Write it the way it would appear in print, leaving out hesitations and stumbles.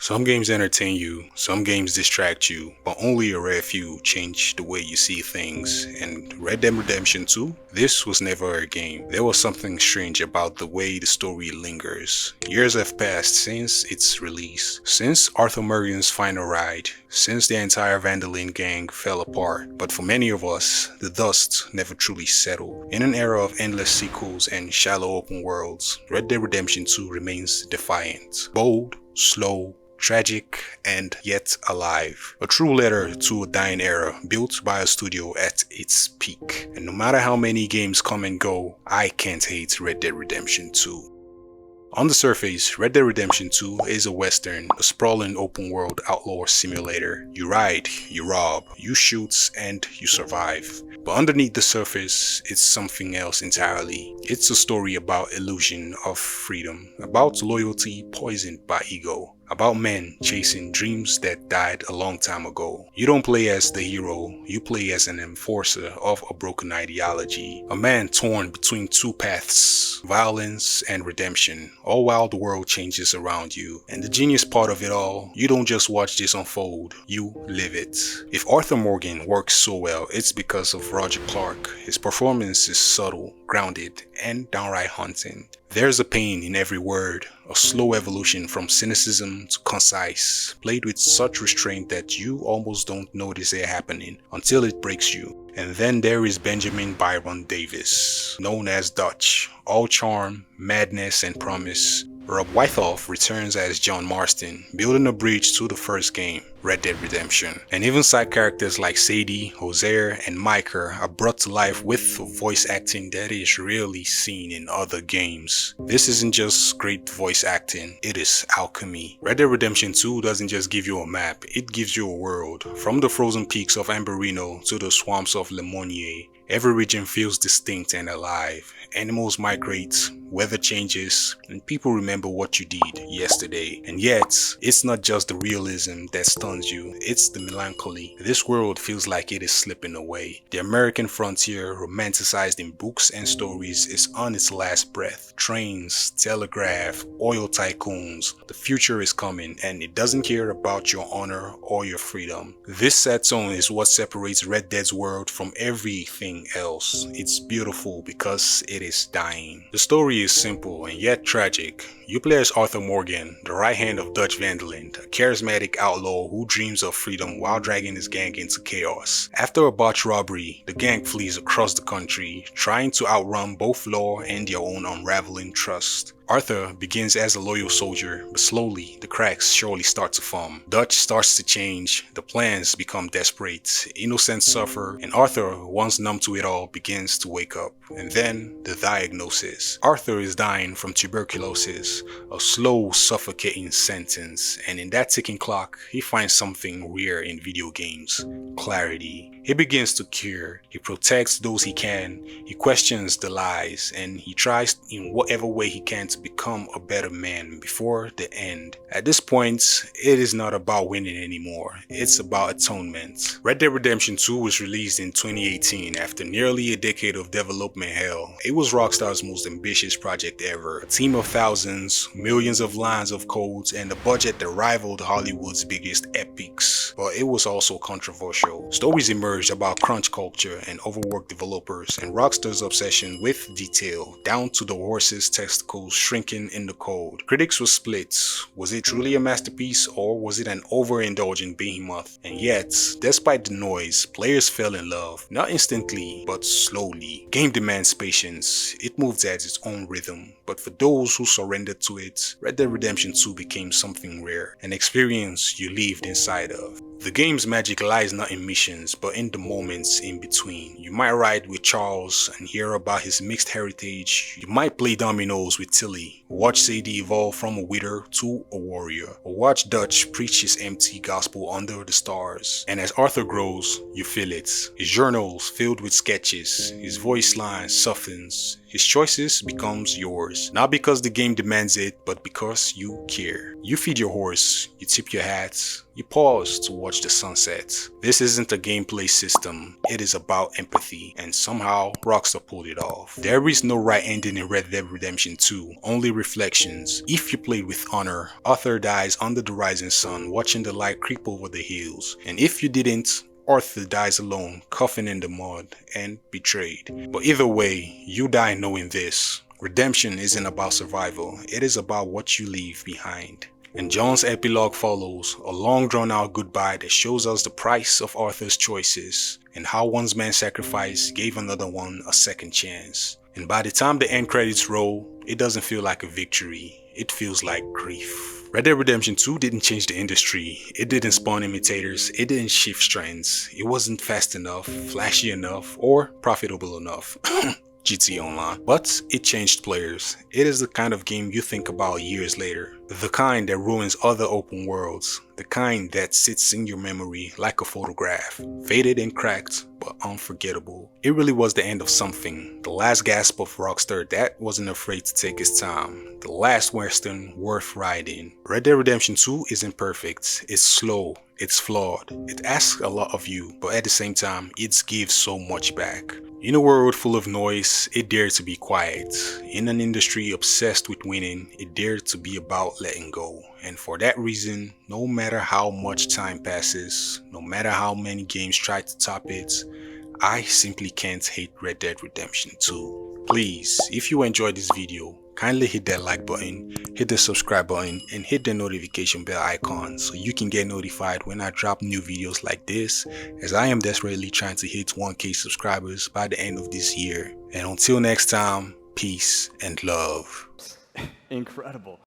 Some games entertain you, some games distract you, but only a rare few change the way you see things. And Red Dead Redemption 2? This was never a game. There was something strange about the way the story lingers. Years have passed since its release, since Arthur Morgan's final ride, since the entire Vandalin gang fell apart. But for many of us, the dust never truly settled. In an era of endless sequels and shallow open worlds, Red Dead Redemption 2 remains defiant, bold, slow, tragic, and yet alive. A true letter to a dying era built by a studio at its peak. And no matter how many games come and go, I can't hate Red Dead Redemption 2. On the surface, Red Dead Redemption 2 is a western, a sprawling open world outlaw simulator. You ride, you rob, you shoot, and you survive. But underneath the surface, it's something else entirely. It's a story about illusion of freedom, about loyalty poisoned by ego, about men chasing dreams that died a long time ago. You don't play as the hero, you play as an enforcer of a broken ideology, a man torn between two paths, violence and redemption, all while the world changes around you. And the genius part of it all, you don't just watch this unfold, you live it. If Arthur Morgan works so well, it's because of Roger Clark. His performance is subtle, grounded, and downright haunting. There's a pain in every word, a slow evolution from cynicism to concise, played with such restraint that you almost don't notice it happening until it breaks you. And then there is Benjamin Byron Davis, known as Dutch, all charm, madness, and promise. Rob Wythoff returns as John Marston, building a bridge to the first game, Red Dead Redemption. And even side characters like Sadie, Hosea, and Micah are brought to life with voice acting that is rarely seen in other games. This isn't just great voice acting, it is alchemy. Red Dead Redemption 2 doesn't just give you a map, it gives you a world. From the frozen peaks of Amberino to the swamps of Lemonnier, every region feels distinct and alive. Animals migrate, weather changes, and people remember what you did yesterday. And yet, it's not just the realism that stuns you, it's the melancholy. This world feels like it is slipping away. The American frontier, romanticized in books and stories, is on its last breath. Trains, telegraph, oil tycoons. The future is coming, and it doesn't care about your honor or your freedom. This sad tone is what separates Red Dead's world from everything else. It's beautiful because it is dying. The story is simple and yet tragic. You play as Arthur Morgan, the right hand of Dutch Vandeland, a charismatic outlaw who dreams of freedom while dragging his gang into chaos. After a botched robbery, the gang flees across the country, trying to outrun both law and their own unraveling trust. Arthur begins as a loyal soldier, but slowly the cracks surely start to form. Dutch starts to change, the plans become desperate, innocents suffer, and Arthur, once numb to it all, begins to wake up. And then, the diagnosis. Arthur is dying from tuberculosis, a slow, suffocating sentence, and in that ticking clock, he finds something rare in video games: clarity. He begins to cure, he protects those he can, he questions the lies, and he tries in whatever way he can to become a better man before the end. At this point, it is not about winning anymore, it's about atonement. Red Dead Redemption 2 was released in 2018 after nearly a decade of development hell. It was Rockstar's most ambitious project ever. A team of thousands, millions of lines of codes, and a budget that rivaled Hollywood's biggest epics. But it was also controversial. Stories emerged about crunch culture and overworked developers, and Rockstar's obsession with detail, down to the horse's testicles shrinking in the code. Critics were split. Was it truly a masterpiece, or was it an overindulgent behemoth? And yet, despite the noise, players fell in love, not instantly, but slowly. Game demands patience, it moves at its own rhythm, but for those who surrendered to it, Red Dead Redemption 2 became something rare, an experience you lived inside of. The game's magic lies not in missions, but in the moments in between. You might ride with Charles and hear about his mixed heritage. You might play dominoes with Tilly, watch Sadie evolve from a widow to a warrior, or watch Dutch preach his empty gospel under the stars. And as Arthur grows, you feel it. His journals filled with sketches, his voice line softens, his choices becomes yours. Not because the game demands it, but because you care. You feed your horse, you tip your hat, you pause to watch the sunset. This isn't a gameplay system, it is about empathy, and somehow Rockstar pulled it off. There is no right ending in Red Dead Redemption 2, only reflections. If you played with honor, Arthur dies under the rising sun, watching the light creep over the hills. And if you didn't, Arthur dies alone, coughing in the mud, and betrayed. But either way, you die knowing this. Redemption isn't about survival, it is about what you leave behind. And John's epilogue follows, a long drawn out goodbye that shows us the price of Arthur's choices, and how one man's sacrifice gave another one a second chance. And by the time the end credits roll, it doesn't feel like a victory, it feels like grief. Red Dead Redemption 2 didn't change the industry, it didn't spawn imitators, it didn't shift trends, it wasn't fast enough, flashy enough, or profitable enough. GTA Online. But it changed players. It is the kind of game you think about years later. The kind that ruins other open worlds. The kind that sits in your memory like a photograph. Faded and cracked, but unforgettable. It really was the end of something. The last gasp of Rockstar that wasn't afraid to take its time. The last western worth riding. Red Dead Redemption 2 isn't perfect. It's slow. It's flawed. It asks a lot of you, but at the same time, it gives so much back. In a world full of noise, it dared to be quiet. In an industry obsessed with winning, it dared to be about letting go. And for that reason, no matter how much time passes, no matter how many games try to top it, I simply can't hate Red Dead Redemption 2. Please, if you enjoyed this video, kindly hit that like button, hit the subscribe button, and hit the notification bell icon so you can get notified when I drop new videos like this, as I am desperately trying to hit 1K subscribers by the end of this year. And until next time, peace and love. Incredible.